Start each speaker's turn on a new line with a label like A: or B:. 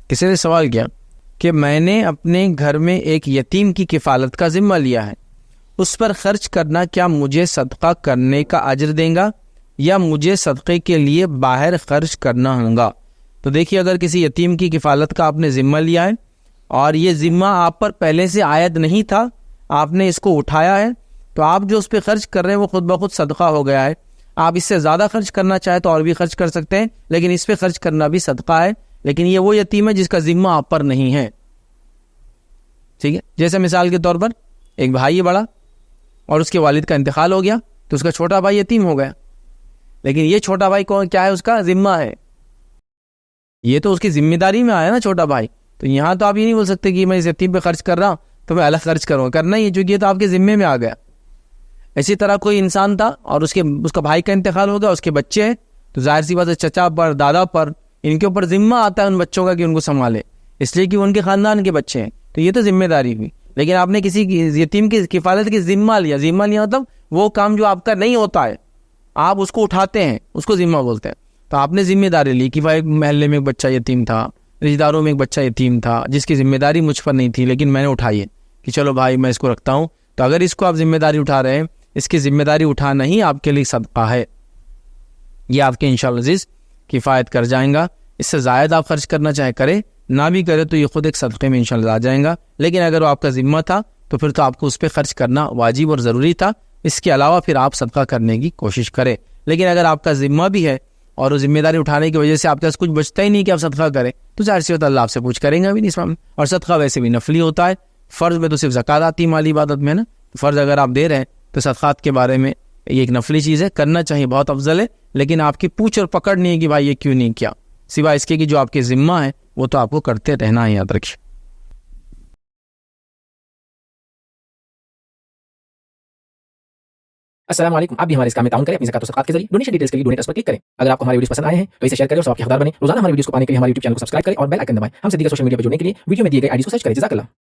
A: کسی نے سوال کیا کہ میں نے اپنے گھر میں ایک یتیم کی کفالت کا ذمہ لیا ہے، اس پر خرچ کرنا کیا مجھے صدقہ کرنے کا اجر دیں گا یا مجھے صدقے کے لیے باہر خرچ کرنا ہوگا؟ تو دیکھیے، اگر کسی یتیم کی کفالت کا آپ نے ذمہ لیا ہے اور یہ ذمہ آپ پر پہلے سے عائد نہیں تھا، آپ نے اس کو اٹھایا ہے، تو آپ جو اس پہ خرچ کر رہے ہیں وہ خود بخود صدقہ ہو گیا ہے۔ آپ اس سے زیادہ خرچ کرنا چاہیں تو اور بھی خرچ کر سکتے ہیں، لیکن اس پہ خرچ کرنا بھی صدقہ ہے، لیکن یہ وہ یتیم ہے جس کا ذمہ آپ پر نہیں ہے۔ ٹھیک ہے، جیسے مثال کے طور پر ایک بھائی ہے بڑا اور اس کے والد کا انتقال ہو گیا، تو اس کا چھوٹا بھائی یتیم ہو گیا، لیکن یہ چھوٹا بھائی کون کیا ہے؟ اس کا ذمہ ہے، یہ تو اس کی ذمہ داری میں آیا نا چھوٹا بھائی۔ تو یہاں تو آپ یہ نہیں بول سکتے کہ میں اس یتیم پہ خرچ کر رہا ہوں تو میں الگ خرچ کروں، کرنا ہی ہے چونکہ یہ تو آپ کے ذمے میں آ گیا۔ اسی طرح کوئی انسان تھا اور اس کا بھائی کا انتقال ہو گیا، اس کے بچے ہیں، تو ظاہر سی بات ہے چچا پر، دادا پر، ان کے اوپر ذمہ آتا ہے ان بچوں کا کہ ان کو سنبھالے، اس لیے کہ ان کے خاندان کے بچے ہیں، تو یہ تو ذمہ داری ہوئی۔ لیکن آپ نے کسی یتیم کی کفالت کی ذمہ لیا مطلب وہ کام جو آپ کا نہیں ہوتا ہے، آپ اس کو اٹھاتے ہیں، اس کو ذمہ بولتے ہیں۔ تو آپ نے ذمہ داری لی کہ بھائی محلے میں ایک بچہ یتیم تھا، رشتہ داروں میں ایک بچہ یتیم تھا جس کی ذمہ داری مجھ پر نہیں تھی، لیکن میں نے اٹھائی ہے کہ چلو بھائی میں اس کو رکھتا ہوں۔ تو اگر اس کو آپ ذمہ داری اٹھا رہے ہیں، اس کی ذمہ داری اٹھانا ہی آپ کے لیے صدقہ ہے، یہ آپ کے انشاءاللہ عزیز کفایت کر جائیں گا۔ اس سے زائد آپ خرچ کرنا چاہے کرے، نہ بھی کرے تو یہ خود ایک صدقے میں انشاءاللہ آ جائیں گا۔ لیکن اگر وہ آپ کا ذمہ تھا تو پھر تو آپ کو اس پہ خرچ کرنا واجب اور ضروری تھا، اس کے علاوہ پھر آپ صدقہ کرنے کی کوشش کریں۔ لیکن اگر آپ کا ذمہ بھی ہے اور وہ ذمہ داری اٹھانے کی وجہ سے آپ کے پاس کچھ بچتا ہی نہیں کہ آپ صدقہ کریں، تو ظاہر سی بات اللہ آپ سے پوچھ کریں گا بھی نہیں اس میں۔ اور صدقہ ویسے بھی نفلی ہوتا ہے، فرض میں تو صرف زکوٰۃ آتی ہے مالی عبادت میں نا، فرض اگر آپ دے رہے ہیں تو صدقات کے بارے میں یہ ایک نفلی چیز ہے، کرنا چاہیے، بہت افضل ہے، لیکن آپ کی پوچھ اور پکڑ نہیں ہے کہ بھائی یہ کیوں نہیں کیا، سوائے اس کے کہ جو آپ کے ذمہ ہے وہ تو آپ کو کرتے رہنا ہے، یاد رکھیے۔
B: السلام علیکم، آپ بھی ہمارے اس کام میں تعاون کریں اپنی زکات و صدقات کے ذریعے۔ ڈونیشن ڈیٹیلز کے لیے ڈونیٹ پر کلک کریں۔ اگر آپ کو ہمارے ویڈیوز پسند آئے ہیں تو اسے شیئر کریں اور ثواب کے حقدار بنیں۔ روزانہ ہمارے ویڈیوز کو پانے کے لیے ہمارے یوٹیوب چینل کو سبسکرائب کریں اور بیل آئکن دبائیں۔ ہم سے دیگر سوشل میڈیا پر جڑنے کے لیے ویڈیو میں دیے گئے آئی ڈی کو سرچ کریں۔ جزاک اللہ۔